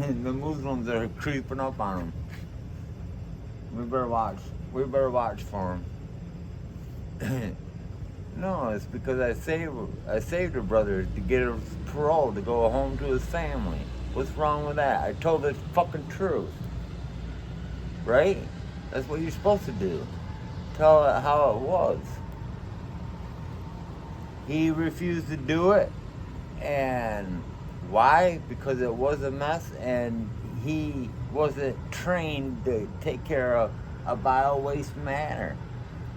the Muslims are creeping up on him. We better watch. We better watch for him. No, it's because I saved a brother to get a parole to go home to his family. What's wrong with that? I told the fucking truth. Right? That's what you're supposed to do. Tell it how it was. He refused to do it. And why? Because it was a mess and he wasn't trained to take care of a bio-waste matter.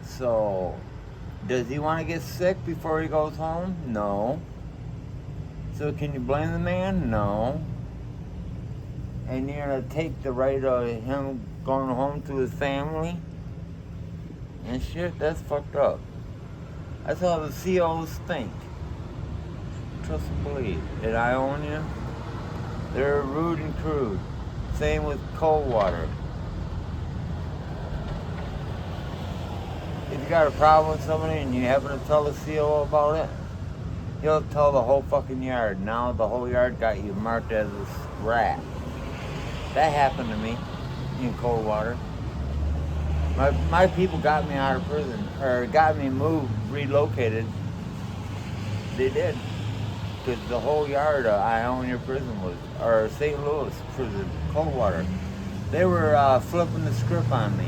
So, does he want to get sick before he goes home? No. So can you blame the man? No. And you're going to take the right of him going home to his family? And shit, that's fucked up. That's how the COs think. Trust and believe. Did I own you? They're rude and crude. Same with cold water. If you got a problem with somebody and you happen to tell the CO about it, he'll tell the whole fucking yard. Now the whole yard got you marked as a rat. That happened to me in cold water. My people got me out of prison, or got me moved, relocated. They did. Because the whole yard of Ionia prison was, or St. Louis prison, cold water. They were flipping the script on me.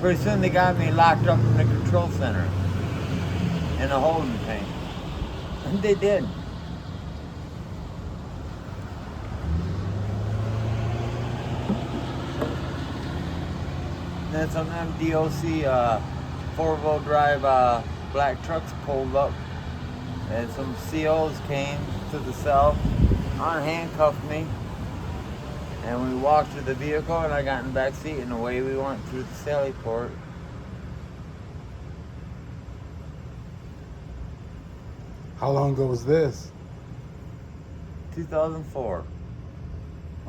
Pretty soon they got me locked up in the control center, in a holding tank. And they did. Then some MDOC 4-wheel drive black trucks pulled up, and some COs came to the cell, unhandcuffed me, and we walked to the vehicle, and I got in the back seat, and away we went through the Sally Port. How long ago was this? 2004.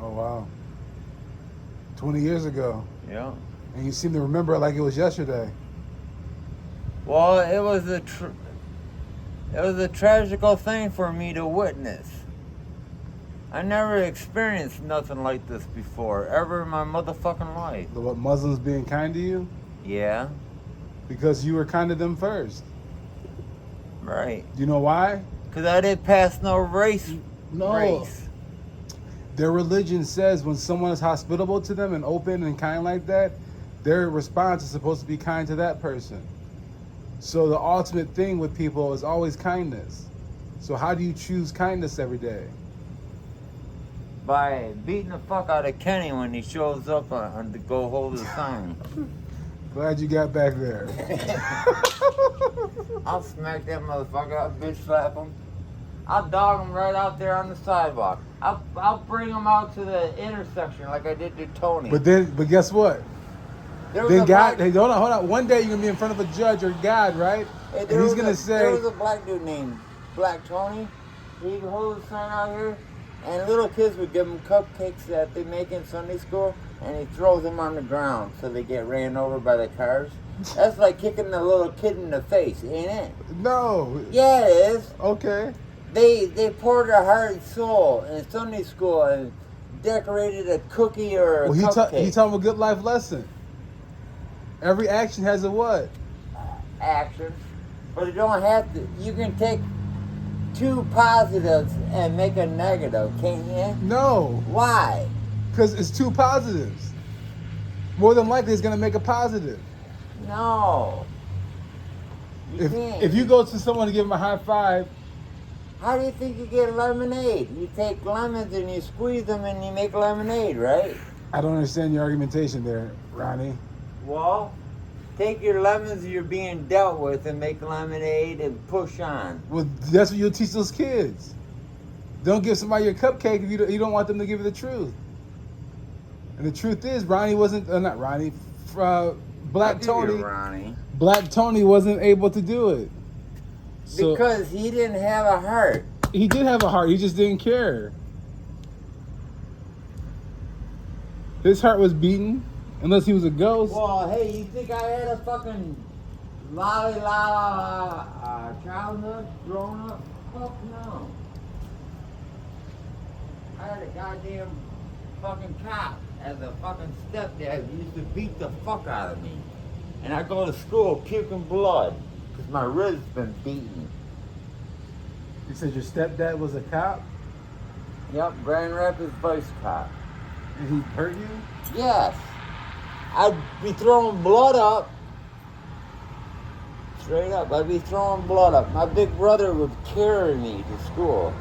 Oh, wow. 20 years ago. Yeah. And you seem to remember it like it was yesterday. Well, it was a tragical thing for me to witness. I never experienced nothing like this before, ever in my motherfucking life. What, Muslims being kind to you? Yeah. Because you were kind to them first. Right. Do you know why? Because I didn't pass no race. Their religion says when someone is hospitable to them and open and kind like that, their response is supposed to be kind to that person. So the ultimate thing with people is always kindness. So how do you choose kindness every day? By beating the fuck out of Kenny when he shows up on to go hold his sign. Glad you got back there. I'll smack that motherfucker, I'll bitch slap him. I'll dog him right out there on the sidewalk. I'll bring him out to the intersection like I did to Tony. But guess what? Then God, hey, hold on. One day you're gonna be in front of a judge or God, right? Hey, and he's gonna say, there was a black dude named Black Tony. He'd hold a sign out here, and little kids would give him cupcakes that they make in Sunday school, and he throws them on the ground so they get ran over by the cars. That's like kicking the little kid in the face, ain't it? No. Yeah, it is. Okay. They poured their heart and soul in Sunday school and decorated a cookie or a cupcake. He taught him a good life lesson. Every action has a what? Action. But it don't have to. You can take two positives and make a negative, can't you? No. Why? Because it's two positives. More than likely, it's going to make a positive. No. If you go to someone to give them a high five. How do you think you get lemonade? You take lemons and you squeeze them and you make lemonade, right? I don't understand your argumentation there, Ronnie. Well, take your lemons you're being dealt with and make lemonade and push on. Well, that's what you'll teach those kids. Don't give somebody your cupcake if you don't want them to give you the truth. And the truth is, Ronnie wasn't, not Ronnie, Black Tony. Ronnie. Black Tony wasn't able to do it. So, because he didn't have a heart. He did have a heart. He just didn't care. His heart was beaten, unless he was a ghost. Well, hey, you think I had a fucking childhood growing up? Fuck no. I had a goddamn fucking cop as a fucking stepdad used to beat the fuck out of me. And I go to school puking blood because my ribs been beaten. You said your stepdad was a cop Yep, Grand Rapids vice cop. and he hurt you? Yes. I'd be throwing blood up. Straight up, I'd be throwing blood up. My big brother would carry me to school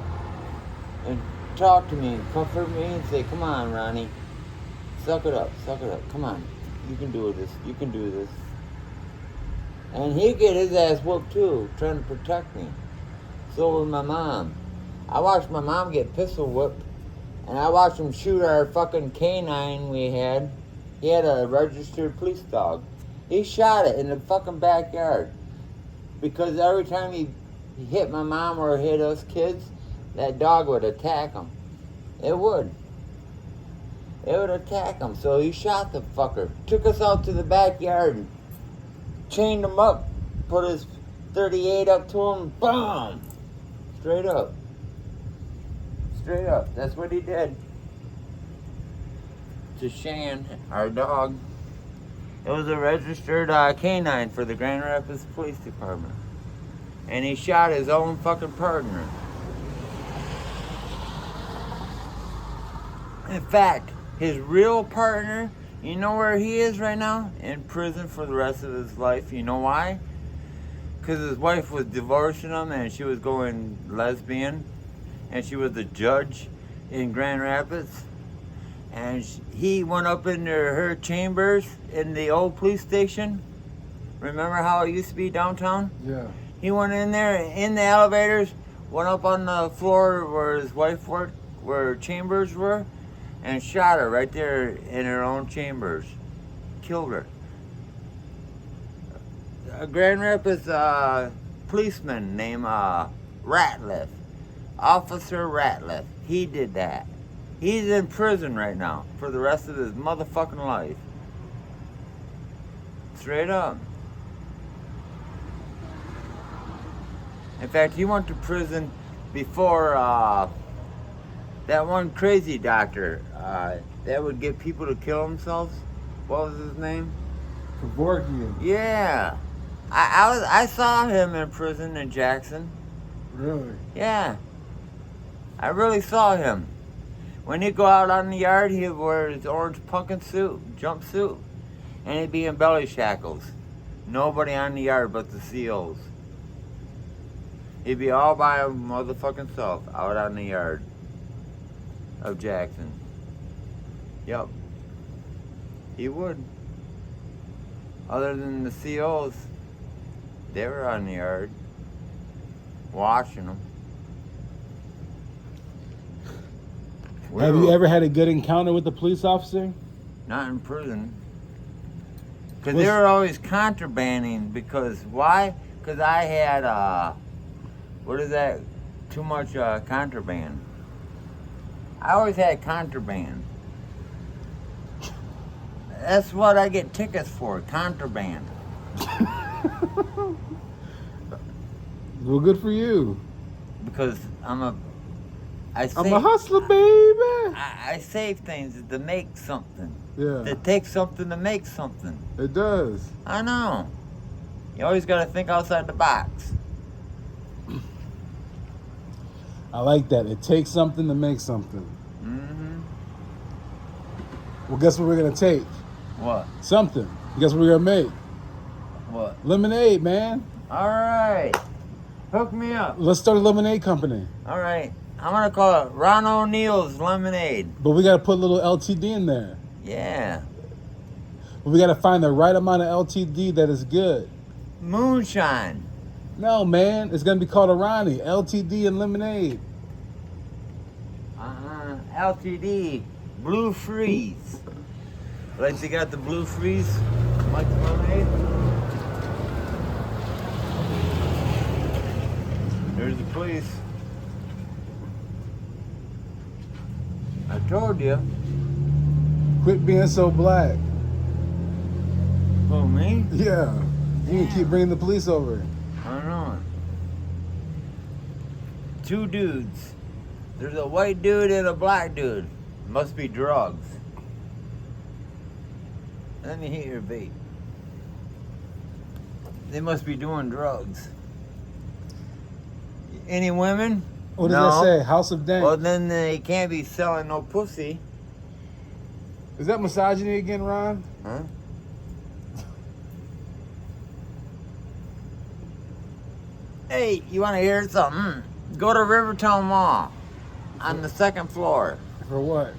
and talk to me and comfort me and say, come on, Ronnie. Suck it up. Come on. You can do this. You can do this. And he'd get his ass whooped too, trying to protect me. So would my mom. I watched my mom get pistol whipped, and I watched him shoot our fucking canine we had. He had a registered police dog. He shot it in the fucking backyard. Because every time he hit my mom or hit us kids, that dog would attack him. It would. It would attack him. So he shot the fucker. Took us out to the backyard and chained him up. Put his 38 up to him. Boom! Straight up. Straight up. That's what he did. To Shan, our dog. It was a registered canine for the Grand Rapids Police Department. And he shot his own fucking partner. In fact, his real partner, you know where he is right now? In prison for the rest of his life. You know why? Because his wife was divorcing him and she was going lesbian. And she was the judge in Grand Rapids. And he went up into her chambers in the old police station. Remember how it used to be downtown? Yeah. He went in there, in the elevators, went up on the floor where his wife worked, where her chambers were, and shot her right there in her own chambers. Killed her. A Grand Rapids policeman named Ratliff, Officer Ratliff, he did that. He's in prison right now for the rest of his motherfucking life. Straight up. In fact, he went to prison before that one crazy doctor that would get people to kill themselves. What was his name? Kevorkian. Yeah. I saw him in prison in Jackson. Really? Yeah. I really saw him. When he'd go out on the yard, he'd wear his orange pumpkin suit, jumpsuit, and he'd be in belly shackles. Nobody on the yard but the COs. He'd be all by his motherfucking self out on the yard of Jackson. Yep. He would. Other than the COs, they were on the yard, watching them. Have you ever had a good encounter with a police officer? Not in prison. Because they were always contrabanding. Because why? Because I had, what is that? Too much contraband. I always had contraband. That's what I get tickets for, contraband. Well, good for you. Because I'm a hustler, baby. I save things to make something. Yeah. It takes something to make something. It does. I know. You always got to think outside the box. I like that. It takes something to make something. Mm-hmm. Well, guess what we're going to take? What? Something. Guess what we're going to make? What? Lemonade, man. All right. Hook me up. Let's start a lemonade company. All right. I'm going to call it Ron O'Neill's Lemonade. But we got to put a little LTD in there. Yeah. But we got to find the right amount of LTD that is good. Moonshine. No, man. It's going to be called a Ronnie. LTD and lemonade. LTD. Blue Freeze. Like they got the Blue Freeze? Like the lemonade? There's the police. I told you. Quit being so black. Who, me? Yeah. You can keep bringing the police over. I don't know. Two dudes. There's a white dude and a black dude. Must be drugs. Let me hit your vape. They must be doing drugs. Any women? What does that say? House of Dank. Well, then they can't be selling no pussy. Is that misogyny again, Ron? Huh? Hey, you want to hear something? Go to Rivertown Mall on the second floor. For what?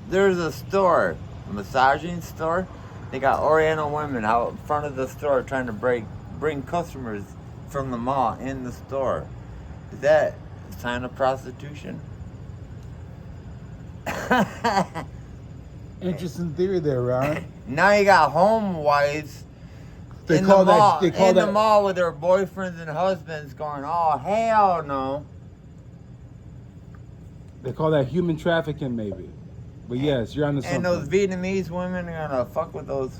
There's a store, a massaging store. They got Oriental women out in front of the store trying to bring customers from the mall in the store. Is that a sign of prostitution? Interesting theory there, Ron. Now you got home wives They in call the mall, that. They call in that. the mall with their boyfriends and husbands going, oh, hell no. They call that human trafficking, maybe. But yes, you're on the something. And those Vietnamese women are gonna fuck with those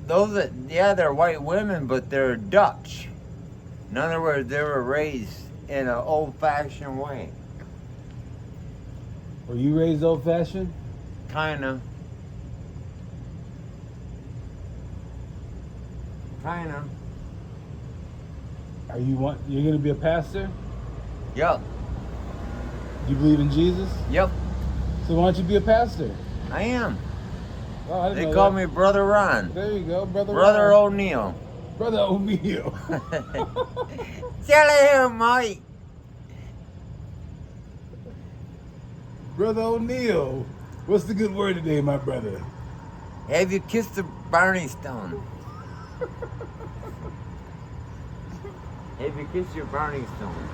that, yeah, they're white women, but they're Dutch. In other words, they were raised in an old-fashioned way. Were you raised old-fashioned? Kinda. You're gonna be a pastor? Yup. You believe in Jesus? Yep. So why don't you be a pastor? I am. Oh, I didn't They know call that. me Brother Ron. There you go, brother. Brother Ron. O'Neill. Brother O'Neill. Tell him, Mike. Brother O'Neill. What's the good word today, my brother? Have you kissed the Barney Stone? Have you kissed your Barney Stone?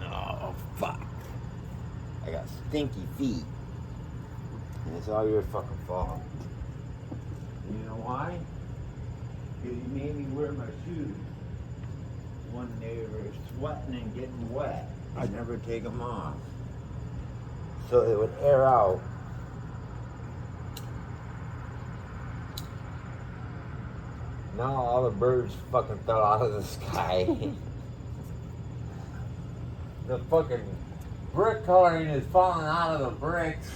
Oh, fuck. I got stinky feet. And it's all your fucking fault. You know why? Because you made me wear my shoes when they were sweating and getting wet. I never take them off. So it would air out. Now all the birds fucking fell out of the sky. The fucking brick coloring is falling out of the bricks.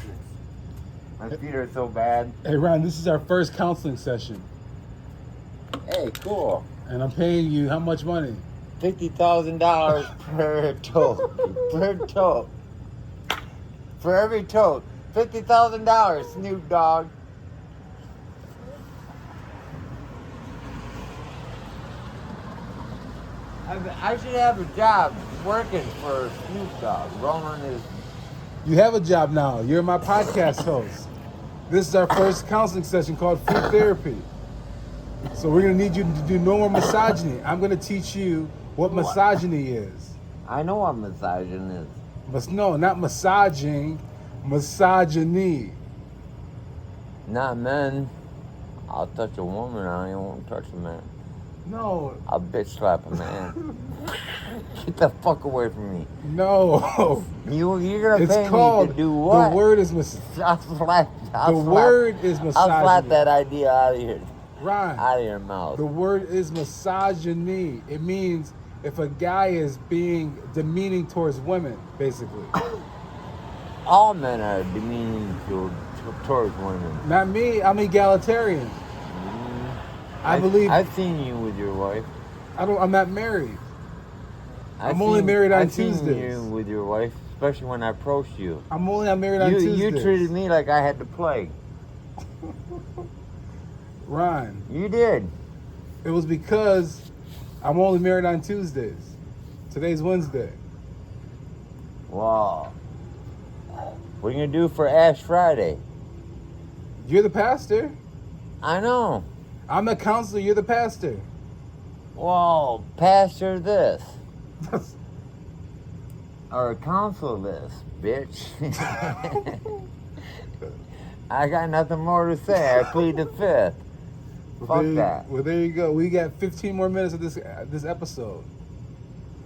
My feet are so bad. Hey, Ron, this is our first counseling session. Hey, cool. And I'm paying you how much money? $50,000 per tote. Per tote. For every tote. $50,000, Snoop Dogg. I should have a job working for Snoop Dogg. Rolling his... You have a job now. You're my podcast host. This is our first counseling session called Free Therapy. So we're going to need you to do no more misogyny. I'm going to teach you what misogyny is. I know what misogyny is. But no, not massaging, misogyny. Not men. I'll touch a woman, I won't touch a man. No. I'll bitch slap a man. Get the fuck away from me. No. You're gonna It's pay called, me to do what? the word is word is misogyny. I'll slap that idea out of your Ron, mouth. the word is misogyny. It means if a guy is being demeaning towards women, basically. All men are demeaning towards women. Not me. I'm egalitarian. I believe. I've seen you with your wife. I'm not married. I'm only married on Tuesdays. I've seen you with your wife, especially when I approached you. I'm married on Tuesdays. You treated me like I had the plague. Ron. You did. It was because I'm only married on Tuesdays. Today's Wednesday. Wow. What are you gonna do for Ash Friday? You're the pastor. I know. I'm the counselor. You're the pastor. Well, pastor this. Or counsel this, bitch. I got nothing more to say. I plead the fifth. Fuck that. Well, there you go. We got 15 more minutes of this episode.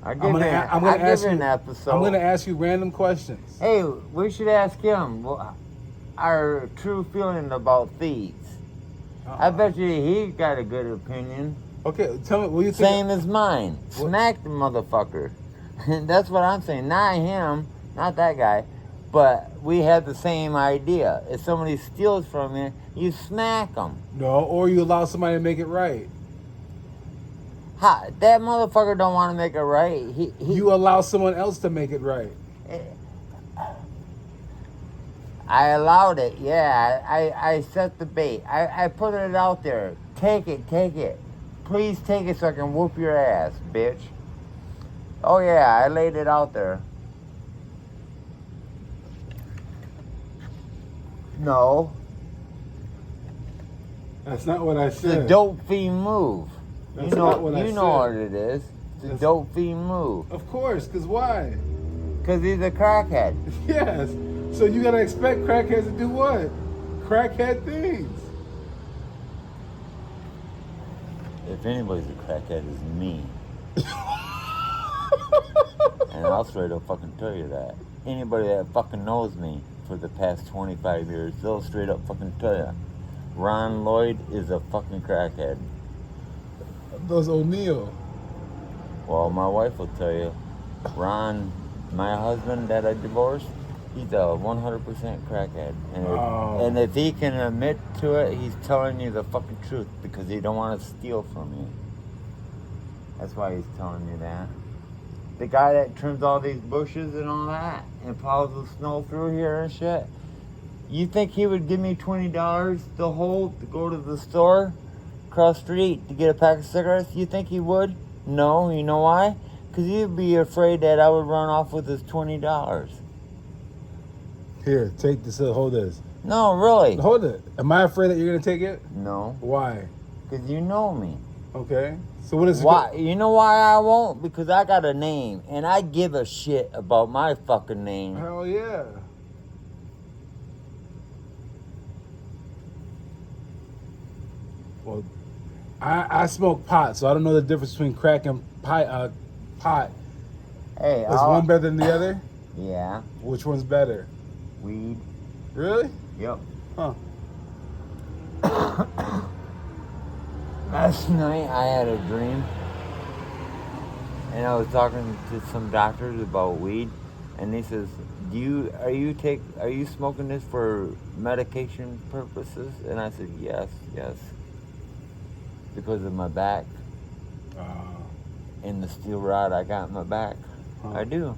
I'm gonna ask you an episode. I'm gonna ask you random questions. Hey, we should ask him our true feeling about thieves. I bet you he got a good opinion. Okay, tell me, what do you think? Same as mine. Smack the motherfucker. That's what I'm saying. Not him, not that guy, but we have the same idea. If somebody steals from you, you smack them. No, or you allow somebody to make it right. That motherfucker don't want to make it right. You allow someone else to make it right. I allowed it, yeah. I set the bait. I put it out there. Take it. Please take it so I can whoop your ass, bitch. Oh yeah, I laid it out there. No. That's not what I It's said. a dope fiend move. That's you know, not what I said. what it is. It's a dope fiend move. Of course, because why? Because he's a crackhead. Yes. So you gotta expect crackheads to do what? Crackhead things. If anybody's a crackhead, it's me. And I'll straight up fucking tell you that. Anybody that fucking knows me for the past 25 years, they'll straight up fucking tell you. Ron Lloyd is a fucking crackhead. Those O'Neill. Well, my wife will tell you. Ron, my husband that I divorced, he's a 100% crackhead. And if he can admit to it, he's telling you the fucking truth because he don't want to steal from you. That's why he's telling you that. The guy that trims all these bushes and all that and plows the snow through here and shit, you think he would give me $20 to hold to go to the store across the street to get a pack of cigarettes? You think he would? No. You know why? Because he'd be afraid that I would run off with his $20. Here, take this. Hold this. No, really. Hold it. Am I afraid that you're gonna take it? No. Why? Because you know me. Okay. So what is it? Why? You know why I won't? Because I got a name, and I give a shit about my fucking name. Hell yeah. Well, I smoke pot, so I don't know the difference between crack and pot. Hey, is one better than the other? Yeah. Which one's better? Weed. Really? Yep. Huh. Last night I had a dream, and I was talking to some doctors about weed, and they says, are you smoking this for medication purposes? And I said, yes, because of my back and the steel rod I got in my back. I do.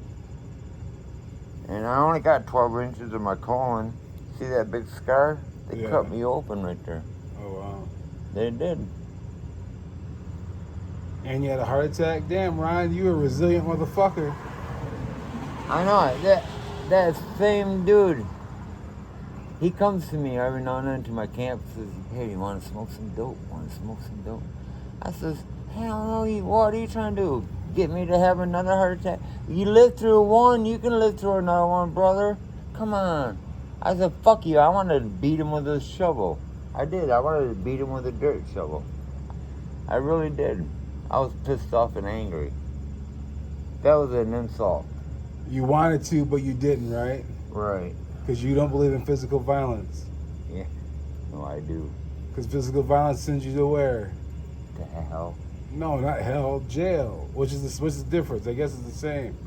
And I only got 12 inches of my colon. See that big scar? They cut me open right there. Oh, wow. They did. And you had a heart attack? Damn, Ryan, you a resilient motherfucker. I know. That same dude, he comes to me every now and then to my camp and says, hey, you want to smoke some dope? I says, hell no, what are you trying to do? Get me to have another heart attack? You lived through one, you can live through another one, brother. Come on. I said, fuck you. I wanted to beat him with a shovel. I did. I wanted to beat him with a dirt shovel. I really did. I was pissed off and angry. That was an insult. You wanted to, but you didn't, right? Right. Because you don't believe in physical violence. Yeah. No, I do. Because physical violence sends you to where? To hell. No, not hell. Jail. What's the difference? I guess it's the same.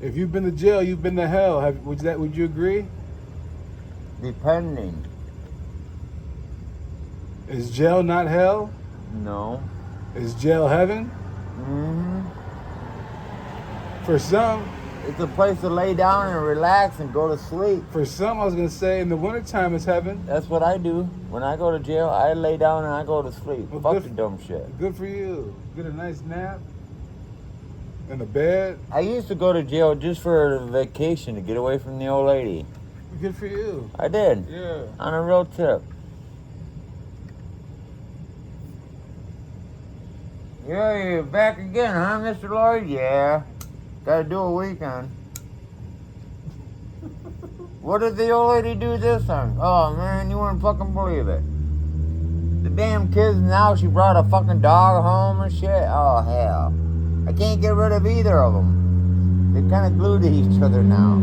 If you've been to jail, you've been to hell. Would you agree? Depending. Is jail not hell? No. Is jail heaven? Mm-hmm. For some. It's a place to lay down and relax and go to sleep. For some, I was going to say, in the wintertime, it's heaven. That's what I do. When I go to jail, I lay down and I go to sleep. Well, Fuck the dumb shit. Good for you. Get a nice nap. In the bed. I used to go to jail just for a vacation to get away from the old lady. Good for you. I did. Yeah. On a real tip. Yeah, you're back again, huh, Mr. Lloyd? Yeah. Gotta do a weekend. What did the old lady do this time? Oh, man, you wouldn't fucking believe it. The damn kids now, she brought a fucking dog home and shit. Oh, hell. I can't get rid of either of them. They're kind of glued to each other now.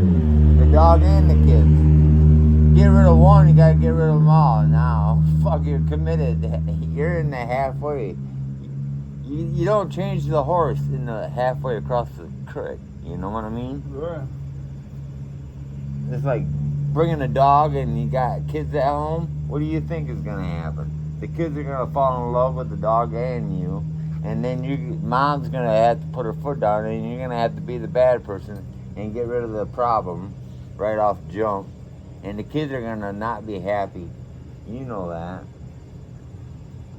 The dog and the kids. get rid of one, you gotta get rid of them all. Now, fuck, you're committed. You're in the halfway. You don't change the horse in the halfway across the creek. You know what I mean? Right. It's like bringing a dog and you got kids at home. What do you think is gonna happen? The kids are gonna fall in love with the dog and you, and then mom's gonna have to put her foot down, and you're gonna have to be the bad person and get rid of the problem right off jump, and the kids are gonna not be happy. You know that.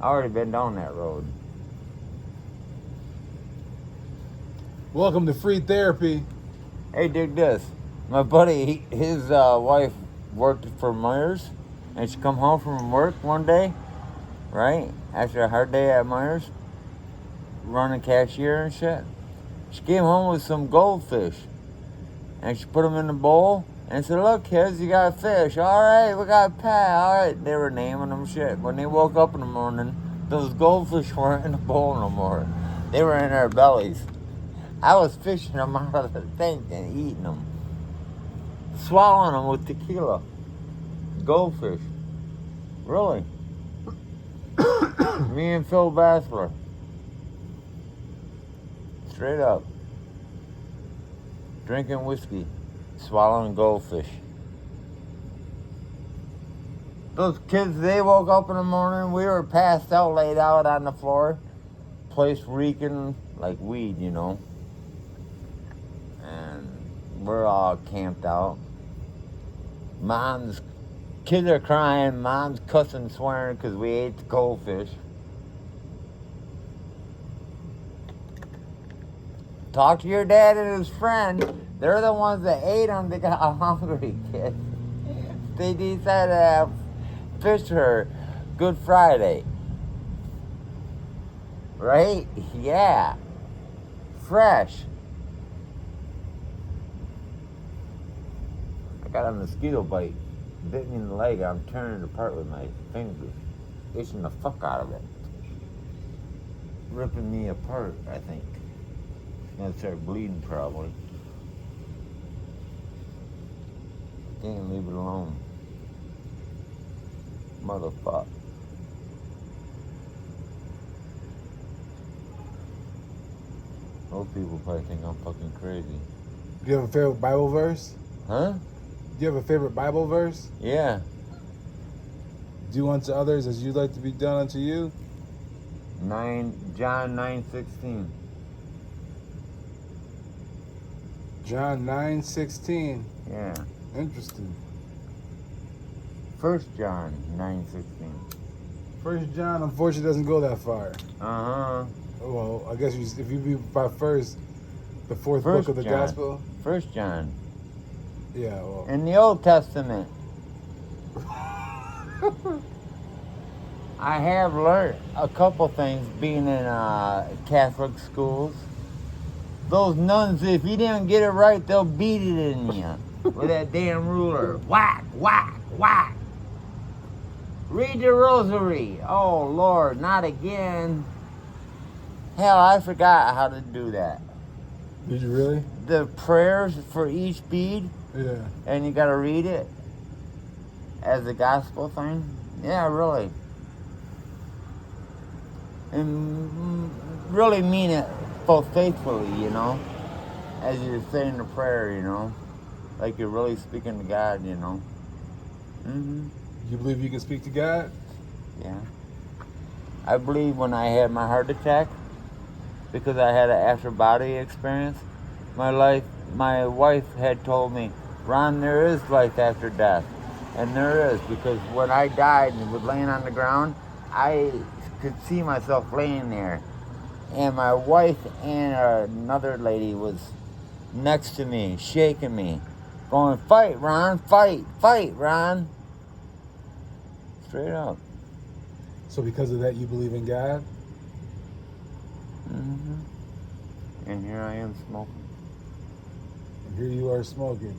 I already been down that road. Welcome to free therapy. Hey, dig this. My buddy, his wife worked for Myers, and she come home from work one day, right? After a hard day at Myers, running cashier and shit. She came home with some goldfish, and she put them in the bowl, and said, look, kids, you got fish. All right, we got a pet. All right. They were naming them shit. When they woke up in the morning, those goldfish weren't in the bowl no more. They were in their bellies. I was fishing them out of the thing and eating them. Swallowing them with tequila. Goldfish. Really. Me and Phil Bassler. Straight up. Drinking whiskey. Swallowing goldfish. Those kids, they woke up in the morning. We were passed out, laid out on the floor. Place reeking like weed, you know. And we're all camped out. Kids are crying, mom's cussing, swearing because we ate the goldfish. Talk to your dad and his friend. They're the ones that ate them. They got hungry, kids. They decided to have fish for Good Friday. Right? Yeah. Fresh. I got a mosquito bite. Bit me in the leg. I'm tearing it apart with my fingers. Itching the fuck out of it. Ripping me apart, I think. Gonna start bleeding probably. Can't leave it alone. Motherfucker. Most people probably think I'm fucking crazy. Do you have a favorite Bible verse? Huh? Do you have a favorite Bible verse? Yeah. Do unto others as you'd like to be done unto you? John 9:16. John 9:16. Yeah. Interesting. 1 John 9:16. 1 John, unfortunately, doesn't go that far. Uh-huh. Well, I guess if you be by first, the fourth First book of the John. gospel. 1 John. Yeah, well. In the Old Testament. I have learned a couple things being in Catholic schools. Those nuns, if you didn't get it right, they'll beat it in you with that damn ruler. Whack, whack, whack. Read the rosary. Oh, Lord, not again. Hell, I forgot how to do that. Did you really? The prayers for each bead, Yeah. and you got to read it as a gospel thing. Yeah, really. And really mean it both faithfully, you know, as you're saying the prayer, you know, like you're really speaking to God, you know. Mm-hmm. You believe you can speak to God? Yeah. I believe when I had my heart attack, because I had an after-body experience, my wife had told me, Ron, there is life after death. And there is, because when I died and was laying on the ground, I could see myself laying there. And my wife and another lady was next to me, shaking me, going, fight, Ron, fight, Ron. Straight up. So because of that, you believe in God? Mm-hmm. And here I am smoking. And here you are smoking.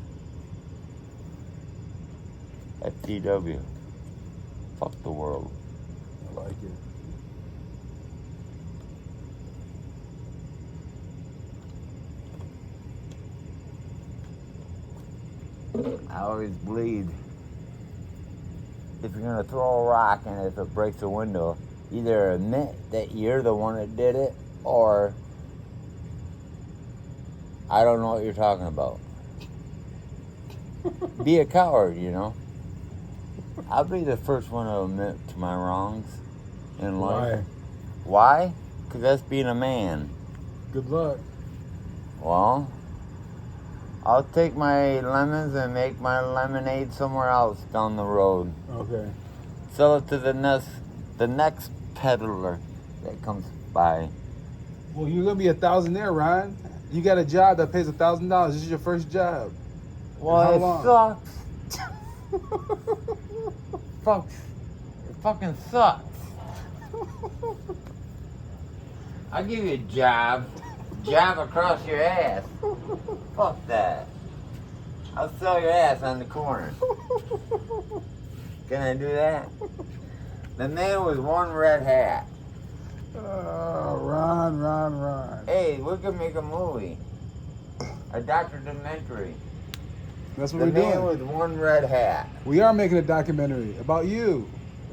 At TW. Fuck the world. I like it. I always bleed if you're gonna throw a rock and if it breaks a window, either admit that you're the one that did it, or I don't know what you're talking about. Be a coward, you know. I'll be the first one to admit to my wrongs in life. Why? Because that's being a man. Good luck. Well, I'll take my lemons and make my lemonade somewhere else down the road. Okay. Sell it to the next peddler that comes by. Well, you're gonna be a thousandaire, Ryan. You got a job that pays $1,000. This is your first job. Well, it long? sucks. It fucking sucks. I'll give you a jab across your ass. Fuck that. I'll sell your ass on the corner. Can I do that? The man with one red hat. Ron. Hey, we could make a movie. A documentary. That's what The we're man doing. with one red hat. We are making a documentary about you.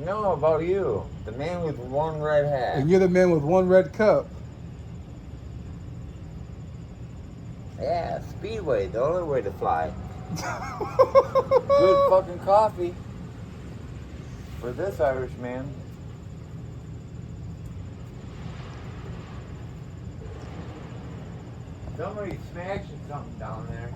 No, about you. The man with one red hat. And you're the man with one red cup. Yeah, Speedway, the only way to fly. Good fucking coffee for this Irishman. Somebody smashing something down there.